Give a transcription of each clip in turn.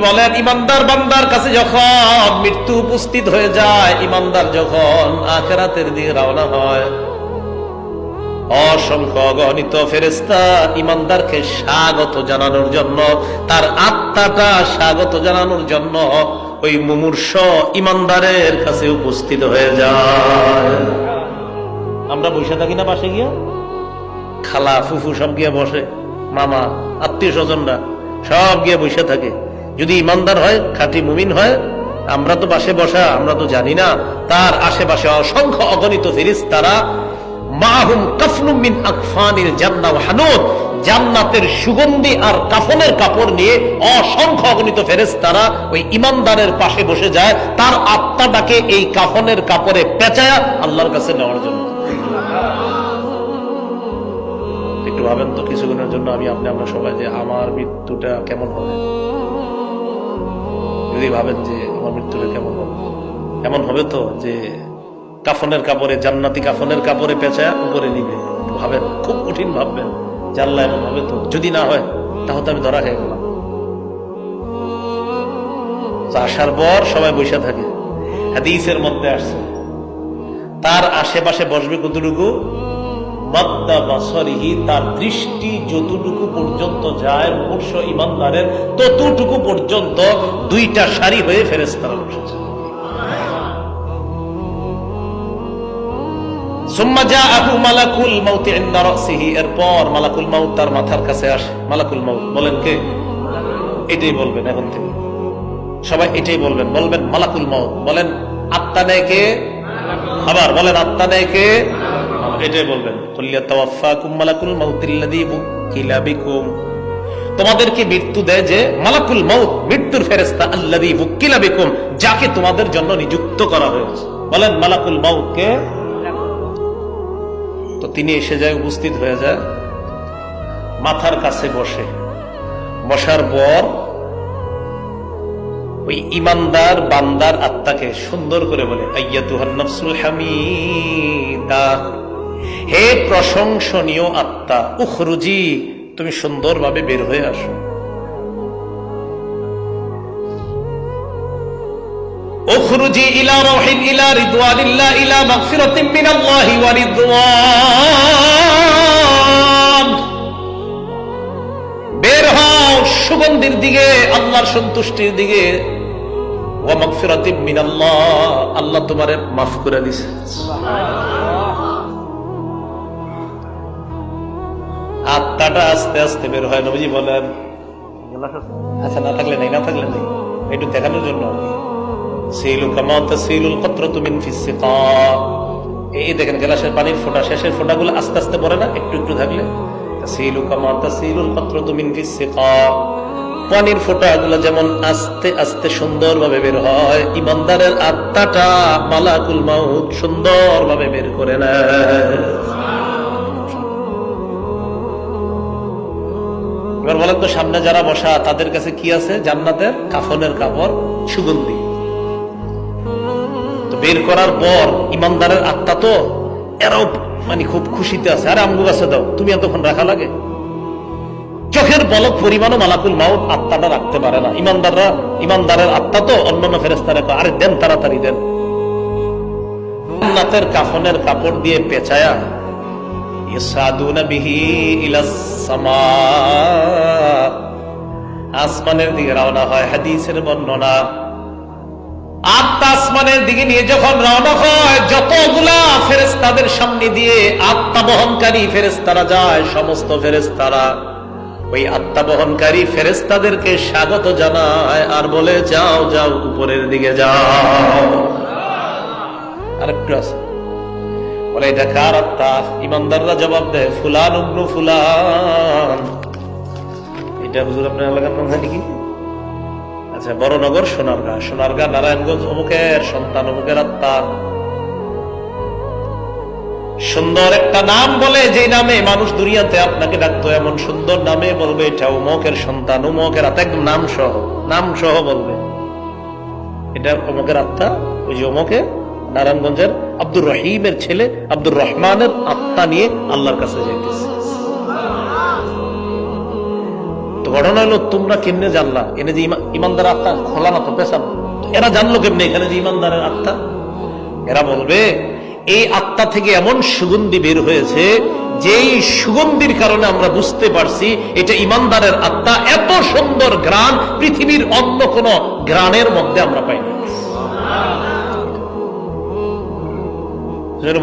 বলেন, ইমানদার বান্দার কাছে যখন মৃত্যু উপস্থিত হয়ে যায়, ইমানদার যখন আখিরাতের দিকে রওনা হয়, অসংখ্য অগণিত ফেরেশতা ইমানদারকে স্বাগত জানানোর জন্য, তার আত্মাটা স্বাগত জানানোর জন্য ওই মুমূর্ষ ইমানদারের কাছে উপস্থিত হয়ে যায়। আমরা বসে থাকি না পাশে গিয়া, খালা ফুফু সব গিয়ে বসে, মামা আত্মীয় স্বজনরা সব গিয়ে বসে থাকে। যদি ইমানদার হয়, খাঁটি মুমিন হয়, আমরা তো পাশে বসা, আমরা তো জানি না তার আশেপাশে অসংখ্য অগণিত ফেরেশতারা মাহুম কাফনুম মিন আকফানিল জান্নাহ ওয়া হানুত, জান্নাতের সুগন্ধি আর কাফনের কাপড় নিয়ে অসংখ্য অগণিত ফেরেশতারা ওই ইমানদারের পাশে বসে যায়, তার আত্মাটাকে এই কাফনের কাপড়ে পেঁচায়া আল্লাহর কাছে নেওয়ার জন্য। একটু ভাবেন তো, কিছুক্ষণের জন্য আমরা সবাই যে আমার মৃত্যুটা কেমন হবে, যদি ভাবেন যে আমার মৃত্যুটা কেমন হবে, এমন হবে তো যে কাফনের কাপড়ে, জান্নাতি কাফনের কাপড়ে পেঁচায়া উপরে নিবে। ভাবেন, খুব কঠিন ভাববেন, জানলা এমন হবে তো। যদি না হয় তাহলে আমি ধরা খেয়ে গেলাম। আসার পর সবাই বসে থাকে, হাদিসের মধ্যে আসছে তার আশেপাশে বসবে কতটুকু, মাদ্দা বাসরিহি, তার দৃষ্টি যতটুকু পর্যন্ত যায় মুমূর্ষ ইমানদারের, ততটুকু পর্যন্ত দুইটা সারি হয়ে ফেরেশতারা বসেছে। সুম্মা জাআহু মালাকুল মাউত ইনদা রাসিহি, এরপর মালাকুল মাউত তার মাথার কাছে আসে। মালাকুল মাউত বলেন কে? এটাই বলবেন এখন থেকে সবাই, এটাই বলবেন, বলবেন মালাকুল মাউত। বলেন আত্মা নেয় কে? আবার বলেন আত্মা নেয় কে? এটাই বলবেন। কুল্লিয়া তাওয়াফাকুম মালাকুল মাউতিল্লাযী বুকিলা বিকুম, তোমাদেরকে মৃত্যু দেয় যে মালাকুল মাউত, মৃত্যুর ফেরেশতা, আল্লাযী বুকিলা বিকুম, যাকে তোমাদের জন্য নিযুক্ত করা হয়েছে। বলেন মালাকুল মাউত কে? তো তিনি এসে যায়, উপস্থিত হয়ে যায়, মাথার কাছে বসে। বসার পর ওই ইমানদার বান্দার আত্মাকে সুন্দর করে বলে, আইয়াতুহান নাফসুল হামিদা, হে প্রশংসনীয় আত্মা, উখরুজি, তুমি সুন্দরভাবে বের হয়ে আসো। উখরুজি ইলা রাহিন ইলা রিদওয়ানিল্লাহ ইলা মাগফিরাতিন মিনাল্লাহি ওয়া রিদওয়ান, বের হও সুগন্ধির দিকে, আল্লাহর সন্তুষ্টির দিকে। ওয়া মাগফিরাতিন মিনাল্লাহ, আল্লাহ তোমারে মাফ করে দিয়েছে। আত্মাটা আস্তে আস্তে বের হয়। নবীজি বলেন, আচ্ছা না থাকলে নেই, না থাকলে নেই, একটু দেখানোর জন্য। সিলু কামা তাসিলুল কতরাতু মিন ফিস সিকা, এই দেখেন গ্লাসের পানির ফোঁটা, শেষের ফোঁটাগুলো আস্তে আস্তে পড়ে না, একটু একটু থাকলে। তাসিলু কামা তাসিলুল কতরাতু মিন ফিস সিকা, পানির ফোঁটাগুলো যেমন আস্তে আস্তে সুন্দরভাবে বের হয়, ইমানদারের আত্মাটা মালাকুল মাউত সুন্দরভাবে বের করে নেয়। এবার বলেন তো, সামনে যারা বসা তাদের কাছে কি আছে? জান্নাতের কাফনের কাপড়, সুগন্ধি। তো বের করার পর ইমানদারের আত্মা তো এরাও মানে খুব খুশিতে আছে। আরে আমগো কাছে দাও, তুমি এতক্ষণ রাখা লাগে? চোখের পলক পরিমাণও মালাকুল মাউত আত্মাটা রাখতে পারে না। ইমানদারের আত্মা তো অন্যান্য ফেরেশতারা কয়, আরে দেন, তাড়াতাড়ি দেন। জান্নাতের কাফনের কাপড় দিয়ে পেঁচায়া ইসাদুনা বিহি ইলাস সামা, আসমানের দিকে রওনা হয়। হাদিসের বর্ণনা, আত্মা আসমানের দিকে নিয়ে যখন রওনা হয়, যতগুলা ফেরেশতাদের সামনে দিয়ে আত্মা বহনকারী ফেরেশতারা যায়, সমস্ত ফেরেশতারা ওই আত্মা বহনকারী ফেরেশতাদেরকে স্বাগত জানায় আর বলে, যাও যাও, উপরের দিকে যাও। আরেকটু আছে, বলে এটা কার আত্মা? ইমানদাররা জবাব দেয়, ফুলান ইবনু ফুলান। এটা হুজুর আপনার এলাকার নাম জানি কি? আচ্ছা, বড়নগর সোনারগাঁ, সোনারগাঁ নারায়ণগঞ্জ, অমুকের সন্তান, অমুকের আত্মা। সুন্দর একটা নাম বলে, যে নামে মানুষ দুনিয়াতে আপনাকে ডাকতো, এমন সুন্দর নামে বলবে এটা অমুকের সন্তান, অমুকের আত্মা, একদম নাম সহ বলবে এটা অমুকের আত্মা। ওই যে অমুকের নারায়ণগঞ্জের আব্দুর রহিমের ছেলে আব্দুর রহমানের আত্মা নিয়ে আল্লাহর কাছে যাইতেছে। তো ঘটনা হলো তোমরা কেমনে জানলা এনে যে ইমানদার আত্মা খোলা না তো পেশাব, এরা জানলো কেমনে এখানে যে ইমানদারের আত্মা? এরা বলবে এই আত্মা থেকে এমন সুগন্ধি বের হয়েছে যেই সুগন্ধির কারণে আমরা বুঝতে পারছি এটা ইমানদারের আত্মা। এত সুন্দর ঘ্রাণ পৃথিবীর অন্য কোন ঘ্রাণের মধ্যে আমরা পাই না।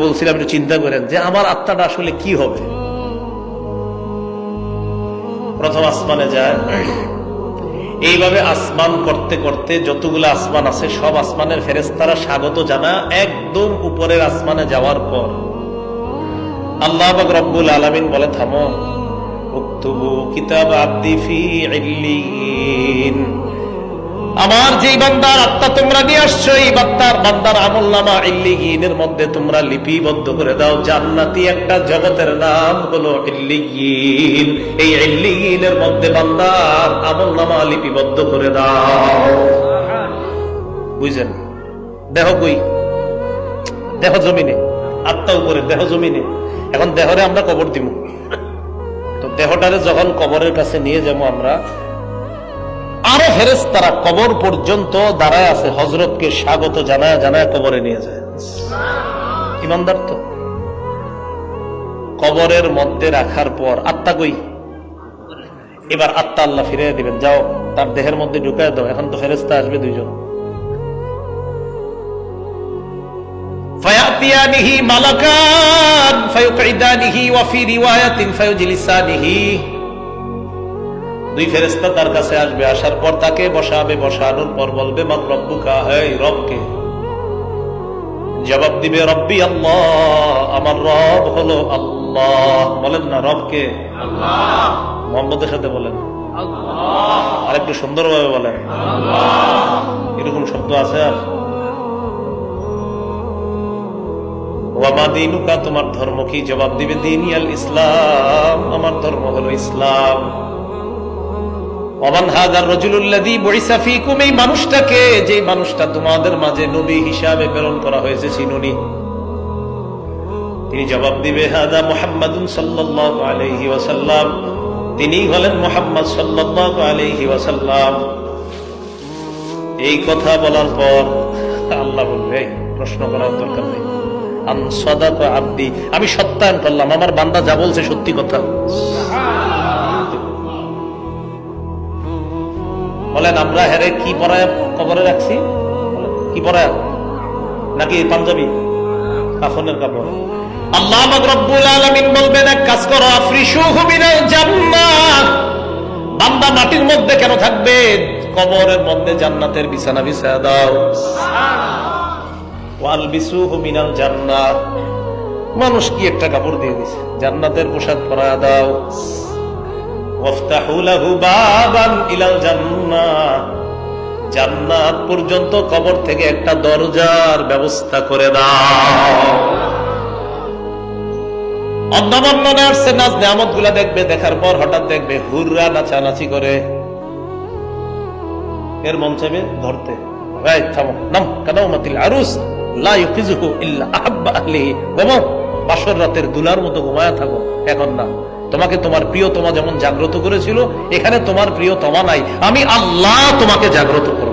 বলছিলাম একটু চিন্তা করেন যে আমার আত্মাটা আসলে কি হবে। প্রথম আসমানে যায়, এইভাবে আসমান করতে করতে যতগুলো আসমান আছে সব আসমানের ফেরেশতারা স্বাগত জানা একদম উপরের আসমানে যাওয়ার পর আল্লাহ পাক রব্বুল আলামিন বলে থামো, উকতুবু কিতাব আবদি ফি ইল্লিয়িন। আমার যেই বান্দার আত্মা তোমরা নিয়ে আসছো এই বান্দার আমলনামা ইল্লিয়িনের মধ্যে তোমরা লিপিবদ্ধ করে দাও। জান্নাতি একটা জগতের নাম হলো ইল্লিয়িন, এই ইল্লিয়িনের মধ্যে বান্দার আমলনামা লিপিবদ্ধ করে দাও। বুঝছেন? দেহ কই? দেহ জমিনে, আত্মা উপরে, দেহ জমিনে। এখন দেহরে আমরা কবর দিব, তো দেহটারে যখন কবরের কাছে নিয়ে যাবো আমরা, আরো ফেরেশতারা কবর পর্যন্ত দাঁড়ায় আছে, হযরতকে স্বাগত জানায় জানায় কবরে নিয়ে যায়। ইমানদার তো কবরের মধ্যে রাখার পর আত্মা কই? এবার আত্মা আল্লাহ ফিরিয়ে দিবেন, যাও তার দেহের মধ্যে ঢুকায় দাও। এখন তো ফেরেশতা আসবে দুইজন, ফায়াতিয়ানিহি মালাকান ফায়ুকঈদানিহি ওয়া ফি রিওয়ায়াতিন ফায়ুজলিসানিহি। দুই ফেরেশতা তার কাছে আসবে, আসার পর তাকে বসাবে, বসানোর পর বলবে মান রব্বুকা, এই রবকে? জবাব দিবে রব্বি আল্লাহ, আমার রব হলো আল্লাহ। বলেন না রবকে? আল্লাহ। মুহাম্মদের সাথে বলেন আল্লাহ, আর একটু সুন্দরভাবে বলেন আল্লাহ। এরকম শব্দ আছে? আর ওয়ামা দীনুকা, তোমার ধর্ম কি? জবাব দিবে দীনি আল ইসলাম, আমার ধর্ম হলো ইসলাম। ওমান হাযার রাজুলুল্লাযী বুইসা ফীকুম, এই মানুষটাকে, যে মানুষটা তোমাদের মাঝে নবী হিসাবে প্রেরণ করা হয়েছে, চিনুনি? তিনি জবাব দিবে হাযা মুহাম্মাদুন সাল্লাল্লাহু আলাইহি ওয়াসাল্লাম, তিনি হলেন মুহাম্মদ সাল্লাল্লাহু আলাইহি ওয়াসাল্লাম। এই কথা বলার পর আল্লাহ বলবে প্রশ্ন করার দরকার নেই, আন সাদাকা আবদি, আমি সত্যায়ন করলাম আমার বান্দা যা বলছে সত্যি কথা। বলেন আমরা হেরে কি পরায় কবরে রাখছি? কি পরায়? নাকি পাঞ্জাবি কাফনের কাপড়? আল্লাহ পাক রব্বুল আলামিন বলবেন এক কাজ করো, আফরিশুহু মিনাল জান্নাহ। বান্দা মাটির মধ্যে কেন থাকবে? কবরের মধ্যে জান্নাতের বিছানা বিছায়া দাও। ওয়ালবিসুহু মিনাল জান্নাহ, মানুষ কি একটা কাপড় দিয়ে দিছে, জান্নাতের পোশাক পরায়া দাও। ওয়াফতাহু লাহু বাবান ইলাল জান্নাহ, জান্নাত পর্যন্ত কবর থেকে একটা দরজার ব্যবস্থা করে দাও। অন্য বর্ণনা আসছে নাজ নেয়ামত গুলা দেখবে, দেখার পর হঠাৎ দেখবে হুররা নাচানাচি করে, এর মন চাইবে ধরতে, ভাই থামো, নাম কানাউমাতিল আরুস লা ইউকিজুহু ইল্লা আহাব্বা আহলিহি, ঘুমাও, বাসর রাতের দুলার মতো ঘুমায়া থাকো, এখন না। তোমাকে তোমার প্রিয়তমা যেমন জাগ্রত করেছিল, এখানে তোমার প্রিয়তমা নাই, আমি আল্লাহ তোমাকে জাগ্রত করব।